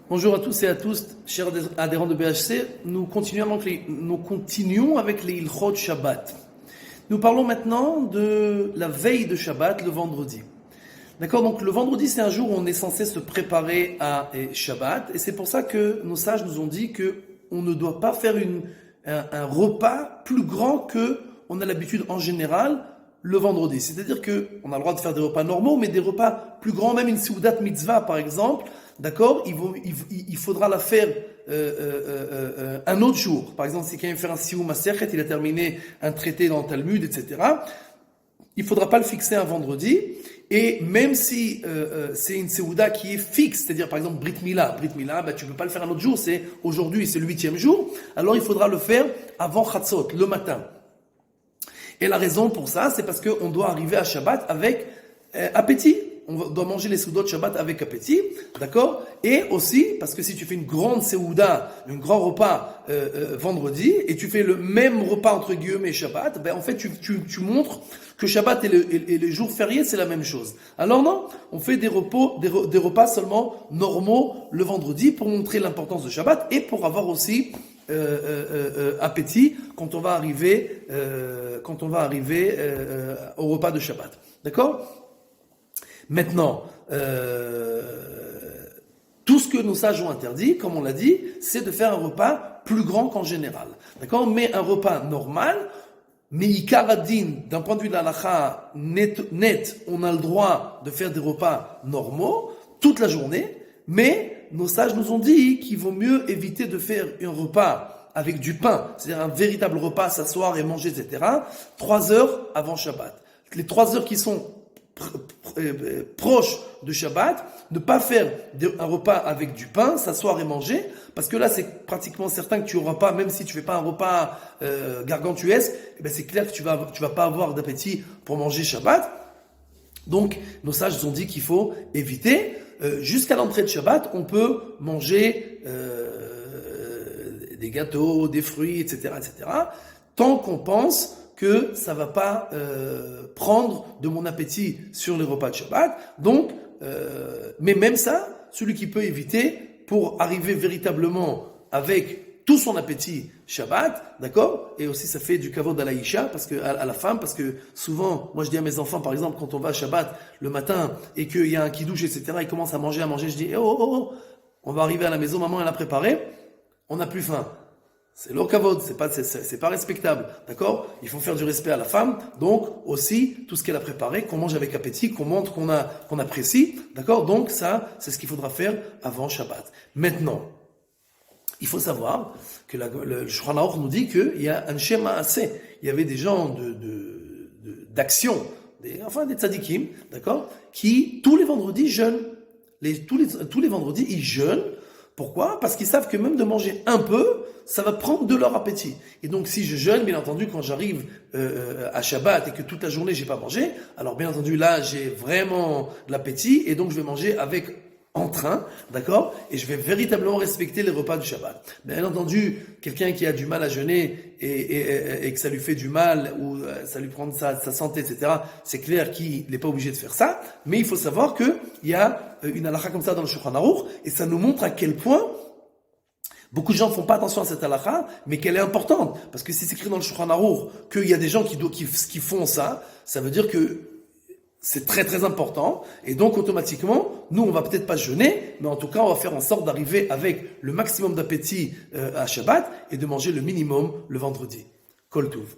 Bonjour à tous et à tous, chers adhérents de BHC. Nous continuons avec les Ilchot Shabbat. Nous parlons maintenant de la veille de Shabbat, le vendredi. D'accord, donc le vendredi, c'est un jour où on est censé se préparer à Shabbat. Et c'est pour ça que nos sages nous ont dit qu'on ne doit pas faire un repas plus grand que on a l'habitude en général le vendredi. C'est-à-dire qu'on a le droit de faire des repas normaux, mais des repas plus grands, même une Seudat Mitzvah par exemple. D'accord, il faudra la faire un autre jour. Par exemple, si quelqu'un veut faire un Siyum Masechet, il a terminé un traité dans le Talmud, etc. Il ne faudra pas le fixer un vendredi. Et même si c'est une Seuda qui est fixe, c'est-à-dire par exemple Brit Mila, tu ne peux pas le faire un autre jour, c'est aujourd'hui, c'est le 8e jour, alors il faudra le faire avant Chatzot, le matin. Et la raison pour ça, c'est parce qu'on doit arriver à Shabbat avec appétit. On doit manger les Seudot Shabbat avec appétit, d'accord? Et aussi, parce que si tu fais une grande Seuda, un grand repas vendredi, et tu fais le même repas entre guillemets Shabbat, ben en fait tu montres que Shabbat et les jours fériés, c'est la même chose. Alors non, on fait des repas seulement normaux le vendredi pour montrer l'importance de Shabbat et pour avoir aussi appétit quand on va arriver au repas de Shabbat. D'accord? Maintenant, tout ce que nos sages ont interdit, comme on l'a dit, c'est de faire un repas plus grand qu'en général. D'accord? Mais un repas normal, mais ikaradin, d'un point de vue de la halakha net, on a le droit de faire des repas normaux toute la journée, mais nos sages nous ont dit qu'il vaut mieux éviter de faire un repas avec du pain, c'est-à-dire un véritable repas, s'asseoir et manger, etc., 3 heures avant Shabbat. Les 3 heures qui sont proche de Shabbat, ne pas faire un repas avec du pain, s'asseoir et manger, parce que là c'est pratiquement certain que tu n'auras pas, même si tu fais pas un repas gargantuesque, eh ben c'est clair que tu vas pas avoir d'appétit pour manger Shabbat. Donc nos sages ont dit qu'il faut éviter. Jusqu'à l'entrée de Shabbat, on peut manger des gâteaux, des fruits, etc., tant qu'on pense que ça va pas prendre de mon appétit sur les repas de Shabbat. Donc, mais même ça, celui qui peut éviter pour arriver véritablement avec tout son appétit Shabbat, d'accord? Et aussi ça fait du kavod à la isha, parce que à la femme, parce que souvent, moi je dis à mes enfants, par exemple, quand on va à Shabbat le matin et qu'il y a un kiddush, etc., ils commencent à manger, je dis, oh, on va arriver à la maison, maman elle a préparé, on n'a plus faim. C'est l'okavod, c'est pas respectable, d'accord? Il faut faire du respect à la femme, donc aussi tout ce qu'elle a préparé, qu'on mange avec appétit, qu'on montre qu'on apprécie, d'accord? Donc ça, c'est ce qu'il faudra faire avant Shabbat. Maintenant, il faut savoir que le Shulchan Aruch nous dit qu'il y a un schéma assez. Il y avait des gens d'action, des tzadikim, d'accord? Qui tous les vendredis jeûnent. Tous les vendredis ils jeûnent. Pourquoi? Parce qu'ils savent que même de manger un peu, ça va prendre de leur appétit. Et donc, si je jeûne, bien entendu, quand j'arrive à Shabbat et que toute la journée j'ai pas mangé, alors bien entendu là j'ai vraiment de l'appétit et donc je vais manger avec entrain, d'accord? Et je vais véritablement respecter les repas du Shabbat. Bien entendu, quelqu'un qui a du mal à jeûner et que ça lui fait du mal ou ça lui prend sa santé, etc., c'est clair qu'il n'est pas obligé de faire ça, mais il faut savoir qu'il y a une halakha comme ça dans le Shulchan Aruch et ça nous montre à quel point beaucoup de gens ne font pas attention à cette halakha, mais qu'elle est importante. Parce que si c'est écrit dans le Shulchan Aruch qu'il y a des gens qui font ça, ça veut dire que c'est très très important, et donc automatiquement, nous on va peut-être pas jeûner, mais en tout cas on va faire en sorte d'arriver avec le maximum d'appétit à Shabbat et de manger le minimum le vendredi. Kol Tuv.